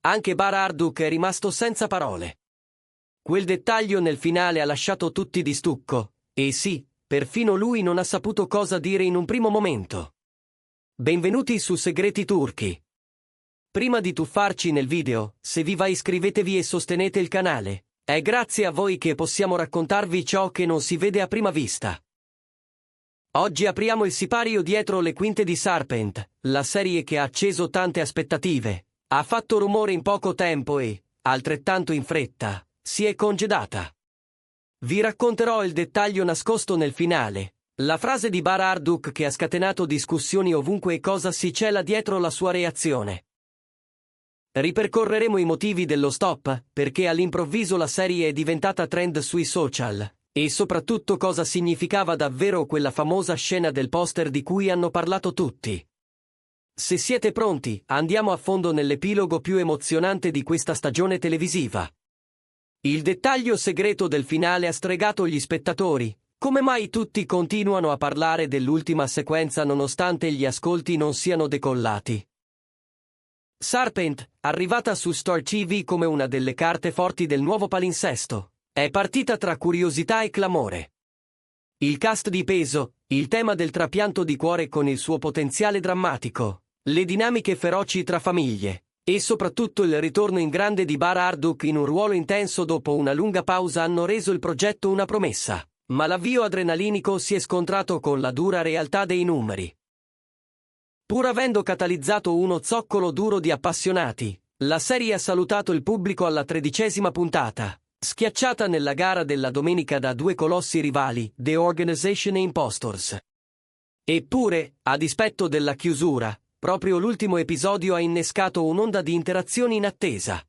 Anche Bar Harduk è rimasto senza parole. Quel dettaglio nel finale ha lasciato tutti di stucco, e sì, perfino lui non ha saputo cosa dire in un primo momento. Benvenuti su Segreti Turchi. Prima di tuffarci nel video, se vi va iscrivetevi e sostenete il canale. È grazie a voi che possiamo raccontarvi ciò che non si vede a prima vista. Oggi apriamo il sipario dietro le quinte di Serpent, la serie che ha acceso tante aspettative, ha fatto rumore in poco tempo e, altrettanto in fretta, si è congedata. Vi racconterò il dettaglio nascosto nel finale, la frase di Bar Harduk che ha scatenato discussioni ovunque e cosa si cela dietro la sua reazione. Ripercorreremo i motivi dello stop, perché all'improvviso la serie è diventata trend sui social, e soprattutto cosa significava davvero quella famosa scena del poster di cui hanno parlato tutti. Se siete pronti, andiamo a fondo nell'epilogo più emozionante di questa stagione televisiva. Il dettaglio segreto del finale ha stregato gli spettatori. Come mai tutti continuano a parlare dell'ultima sequenza nonostante gli ascolti non siano decollati? Serpent, arrivata su Star TV come una delle carte forti del nuovo palinsesto, è partita tra curiosità e clamore. Il cast di peso, il tema del trapianto di cuore con il suo potenziale drammatico, le dinamiche feroci tra famiglie, e soprattutto il ritorno in grande di Bar Harduk in un ruolo intenso dopo una lunga pausa hanno reso il progetto una promessa, ma l'avvio adrenalinico si è scontrato con la dura realtà dei numeri. Pur avendo catalizzato uno zoccolo duro di appassionati, la serie ha salutato il pubblico alla 13ª puntata, schiacciata nella gara della domenica da due colossi rivali, The Organization e Impostors. Eppure, a dispetto della chiusura, proprio l'ultimo episodio ha innescato un'onda di interazioni in attesa.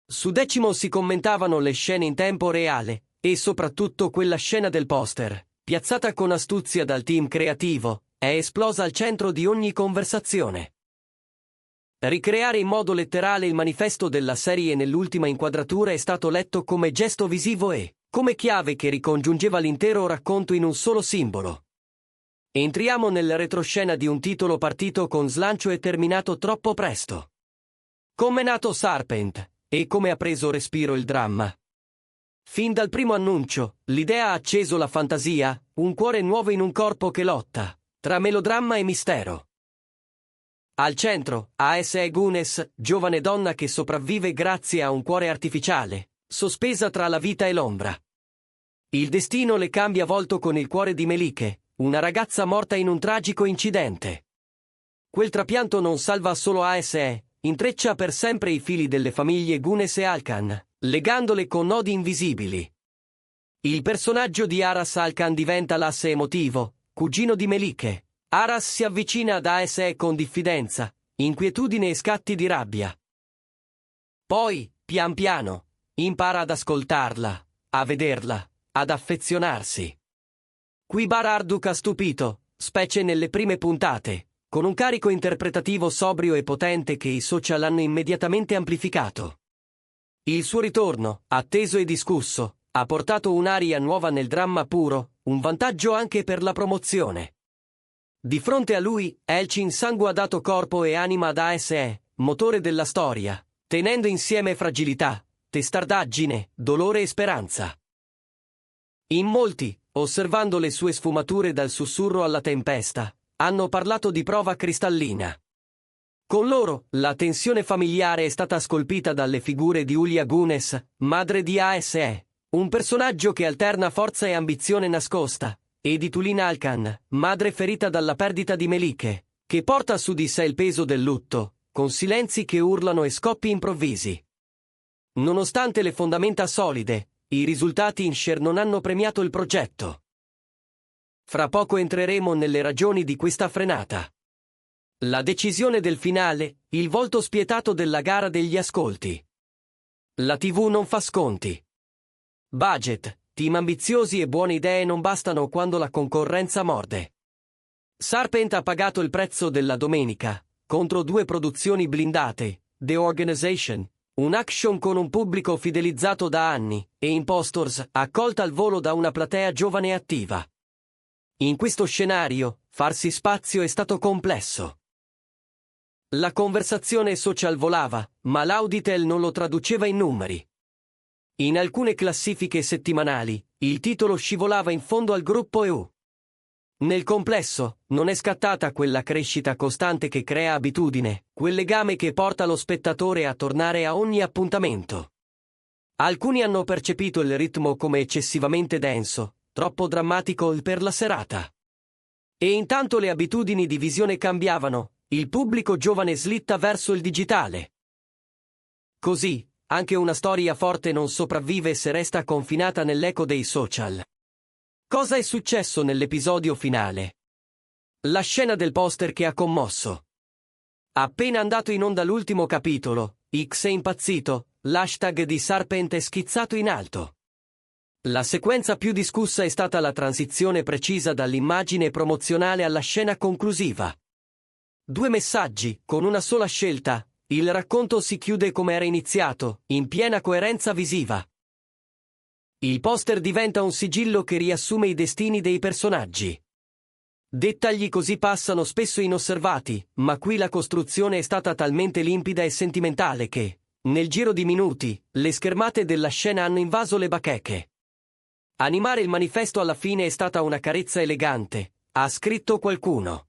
Su Decimo si commentavano le scene in tempo reale, e soprattutto quella scena del poster, piazzata con astuzia dal team creativo, è esplosa al centro di ogni conversazione. Ricreare in modo letterale il manifesto della serie nell'ultima inquadratura è stato letto come gesto visivo e come chiave che ricongiungeva l'intero racconto in un solo simbolo. Entriamo nella retroscena di un titolo partito con slancio e terminato troppo presto. Come è nato Serpent, e come ha preso respiro il dramma. Fin dal primo annuncio, l'idea ha acceso la fantasia, un cuore nuovo in un corpo che lotta, tra melodramma e mistero. Al centro, Aese Gunes, giovane donna che sopravvive grazie a un cuore artificiale, sospesa tra la vita e l'ombra. Il destino le cambia volto con il cuore di Melike, una ragazza morta in un tragico incidente. Quel trapianto non salva solo Aese, intreccia per sempre i fili delle famiglie Gunes e Alkan, legandole con nodi invisibili. Il personaggio di Aras Alkan diventa l'asse emotivo, cugino di Melike. Aras si avvicina ad Aese con diffidenza, inquietudine e scatti di rabbia. Poi, pian piano, impara ad ascoltarla, a vederla, ad affezionarsi. Qui Bar Harduk ha stupito, specie nelle prime puntate, con un carico interpretativo sobrio e potente che i social hanno immediatamente amplificato. Il suo ritorno, atteso e discusso, ha portato un'aria nuova nel dramma puro, un vantaggio anche per la promozione. Di fronte a lui, Elchin Sangu ha dato corpo e anima ad Aese, motore della storia, tenendo insieme fragilità, testardaggine, dolore e speranza. In molti, osservando le sue sfumature dal sussurro alla tempesta, hanno parlato di prova cristallina. Con loro, la tensione familiare è stata scolpita dalle figure di Ulia Gunes, madre di Aese, un personaggio che alterna forza e ambizione nascosta, e di Tulin Alkan, madre ferita dalla perdita di Melike, che porta su di sé il peso del lutto, con silenzi che urlano e scoppi improvvisi. Nonostante le fondamenta solide, i risultati in share non hanno premiato il progetto. Fra poco entreremo nelle ragioni di questa frenata. La decisione del finale, il volto spietato della gara degli ascolti. La TV non fa sconti. Budget, team ambiziosi e buone idee non bastano quando la concorrenza morde. Serpent ha pagato il prezzo della domenica, contro due produzioni blindate, The Organization, un action con un pubblico fidelizzato da anni, e Impostors, accolta al volo da una platea giovane e attiva. In questo scenario, farsi spazio è stato complesso. La conversazione social volava, ma l'Auditel non lo traduceva in numeri. In alcune classifiche settimanali, il titolo scivolava in fondo al gruppo EU. Nel complesso, non è scattata quella crescita costante che crea abitudine, quel legame che porta lo spettatore a tornare a ogni appuntamento. Alcuni hanno percepito il ritmo come eccessivamente denso, troppo drammatico per la serata. E intanto le abitudini di visione cambiavano, il pubblico giovane slitta verso il digitale. Così, anche una storia forte non sopravvive se resta confinata nell'eco dei social. Cosa è successo nell'episodio finale? La scena del poster che ha commosso. Appena andato in onda l'ultimo capitolo, X è impazzito, l'hashtag di Serpent è schizzato in alto. La sequenza più discussa è stata la transizione precisa dall'immagine promozionale alla scena conclusiva. 2 messaggi, con una sola scelta, il racconto si chiude come era iniziato, in piena coerenza visiva. Il poster diventa un sigillo che riassume i destini dei personaggi. Dettagli così passano spesso inosservati, ma qui la costruzione è stata talmente limpida e sentimentale che, nel giro di minuti, le schermate della scena hanno invaso le bacheche. Animare il manifesto alla fine è stata una carezza elegante, ha scritto qualcuno.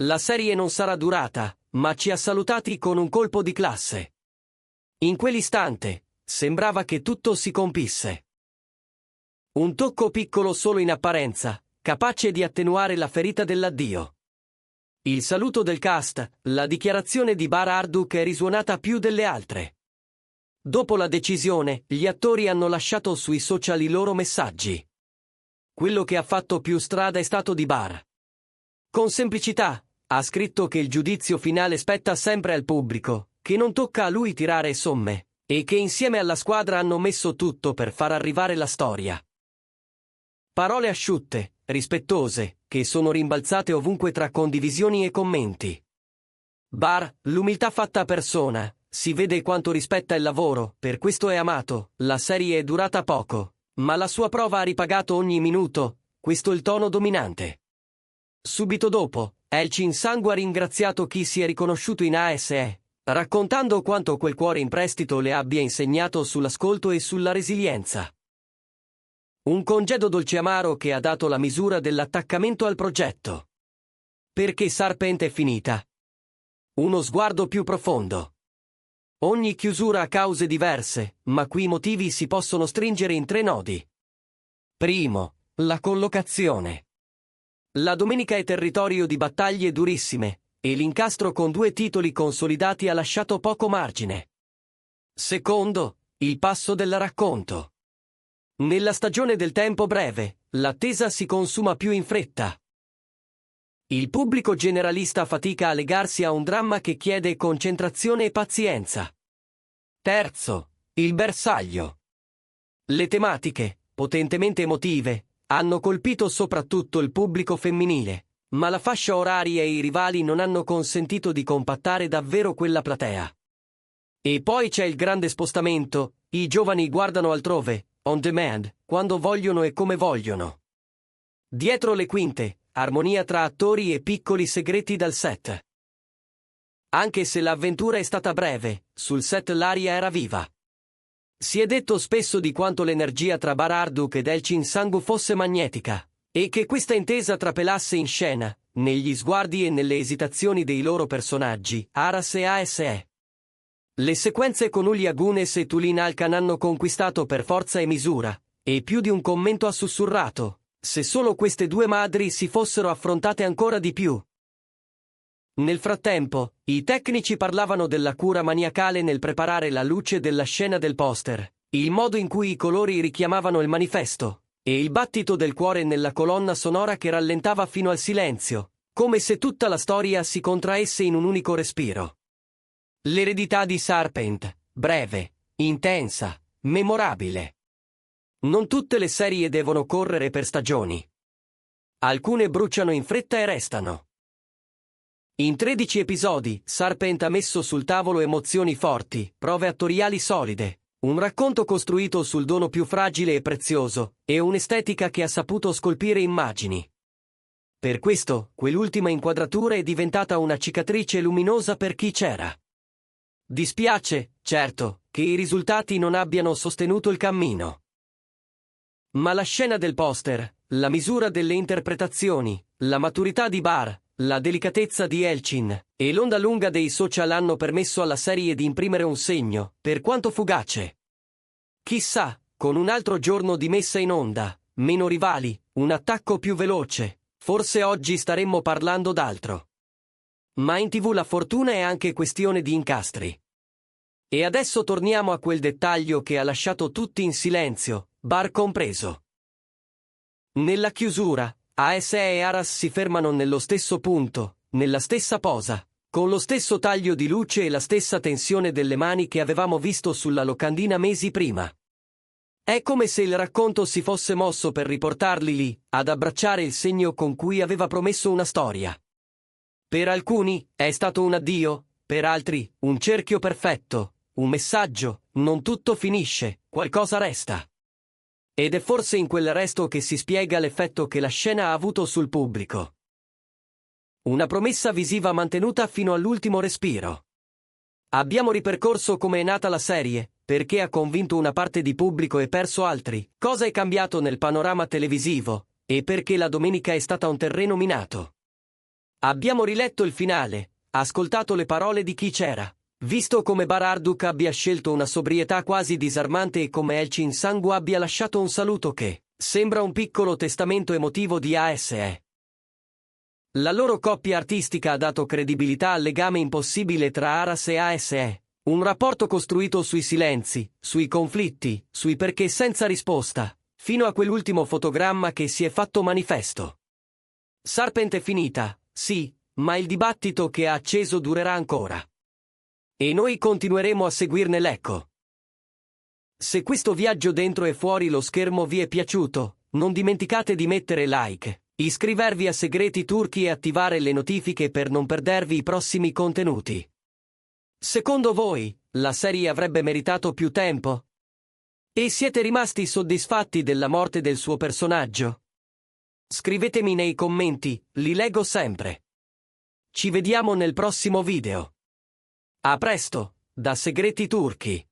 La serie non sarà durata, ma ci ha salutati con un colpo di classe. In quell'istante, sembrava che tutto si compisse. Un tocco piccolo solo in apparenza, capace di attenuare la ferita dell'addio. Il saluto del cast, la dichiarazione di Bar Harduk è risuonata più delle altre. Dopo la decisione, gli attori hanno lasciato sui social i loro messaggi. Quello che ha fatto più strada è stato di Bar. Con semplicità, ha scritto che il giudizio finale spetta sempre al pubblico, che non tocca a lui tirare somme, e che insieme alla squadra hanno messo tutto per far arrivare la storia. Parole asciutte, rispettose, che sono rimbalzate ovunque tra condivisioni e commenti. Bar, l'umiltà fatta persona, si vede quanto rispetta il lavoro, per questo è amato, la serie è durata poco, ma la sua prova ha ripagato ogni minuto, questo è il tono dominante. Subito dopo, Elchin Sangu ha ringraziato chi si è riconosciuto in ASE, raccontando quanto quel cuore in prestito le abbia insegnato sull'ascolto e sulla resilienza. Un congedo dolce amaro che ha dato la misura dell'attaccamento al progetto. Perché Serpent è finita? Uno sguardo più profondo. Ogni chiusura ha cause diverse, ma qui i motivi si possono stringere in 3 nodi. Primo, la collocazione. La domenica è territorio di battaglie durissime, e l'incastro con 2 titoli consolidati ha lasciato poco margine. Secondo, il passo del racconto. Nella stagione del tempo breve, l'attesa si consuma più in fretta. Il pubblico generalista fatica a legarsi a un dramma che chiede concentrazione e pazienza. Terzo, il bersaglio. Le tematiche, potentemente emotive, hanno colpito soprattutto il pubblico femminile, ma la fascia oraria e i rivali non hanno consentito di compattare davvero quella platea. E poi c'è il grande spostamento, i giovani guardano altrove, on demand, quando vogliono e come vogliono. Dietro le quinte, armonia tra attori e piccoli segreti dal set. Anche se l'avventura è stata breve, sul set l'aria era viva. Si è detto spesso di quanto l'energia tra Bar Harduk ed Elchin Sangu fosse magnetica, e che questa intesa trapelasse in scena, negli sguardi e nelle esitazioni dei loro personaggi, Aras e ASE. Le sequenze con Uli Agunes e Tulin Alkan hanno conquistato per forza e misura, e più di un commento ha sussurrato, se solo queste 2 madri si fossero affrontate ancora di più. Nel frattempo, i tecnici parlavano della cura maniacale nel preparare la luce della scena del poster, il modo in cui i colori richiamavano il manifesto, e il battito del cuore nella colonna sonora che rallentava fino al silenzio, come se tutta la storia si contraesse in un unico respiro. L'eredità di Serpent, breve, intensa, memorabile. Non tutte le serie devono correre per stagioni. Alcune bruciano in fretta e restano. In 13 episodi, Serpent ha messo sul tavolo emozioni forti, prove attoriali solide, un racconto costruito sul dono più fragile e prezioso, e un'estetica che ha saputo scolpire immagini. Per questo, quell'ultima inquadratura è diventata una cicatrice luminosa per chi c'era. Dispiace, certo, che i risultati non abbiano sostenuto il cammino. Ma la scena del poster, la misura delle interpretazioni, la maturità di Barr, la delicatezza di Elchin e l'onda lunga dei social hanno permesso alla serie di imprimere un segno, per quanto fugace. Chissà, con un altro giorno di messa in onda, meno rivali, un attacco più veloce, forse oggi staremmo parlando d'altro. Ma in TV la fortuna è anche questione di incastri. E adesso torniamo a quel dettaglio che ha lasciato tutti in silenzio, Barr compreso. Nella chiusura, ASE e Aras si fermano nello stesso punto, nella stessa posa, con lo stesso taglio di luce e la stessa tensione delle mani che avevamo visto sulla locandina mesi prima. È come se il racconto si fosse mosso per riportarli lì, ad abbracciare il segno con cui aveva promesso una storia. Per alcuni è stato un addio, per altri un cerchio perfetto, un messaggio, non tutto finisce, qualcosa resta. Ed è forse in quel resto che si spiega l'effetto che la scena ha avuto sul pubblico. Una promessa visiva mantenuta fino all'ultimo respiro. Abbiamo ripercorso come è nata la serie, perché ha convinto una parte di pubblico e perso altri, cosa è cambiato nel panorama televisivo, e perché la domenica è stata un terreno minato. Abbiamo riletto il finale, ascoltato le parole di chi c'era, visto come Barr Harduk abbia scelto una sobrietà quasi disarmante e come Elchin Sangu abbia lasciato un saluto che sembra un piccolo testamento emotivo di ASE. La loro coppia artistica ha dato credibilità al legame impossibile tra Aras e ASE, un rapporto costruito sui silenzi, sui conflitti, sui perché senza risposta, fino a quell'ultimo fotogramma che si è fatto manifesto. Serpent è finita, sì, ma il dibattito che ha acceso durerà ancora. E noi continueremo a seguirne l'eco. Se questo viaggio dentro e fuori lo schermo vi è piaciuto, non dimenticate di mettere like, iscrivervi a Segreti Turchi e attivare le notifiche per non perdervi i prossimi contenuti. Secondo voi, la serie avrebbe meritato più tempo? E siete rimasti soddisfatti della morte del suo personaggio? Scrivetemi nei commenti, li leggo sempre. Ci vediamo nel prossimo video. A presto, da Segreti Turchi.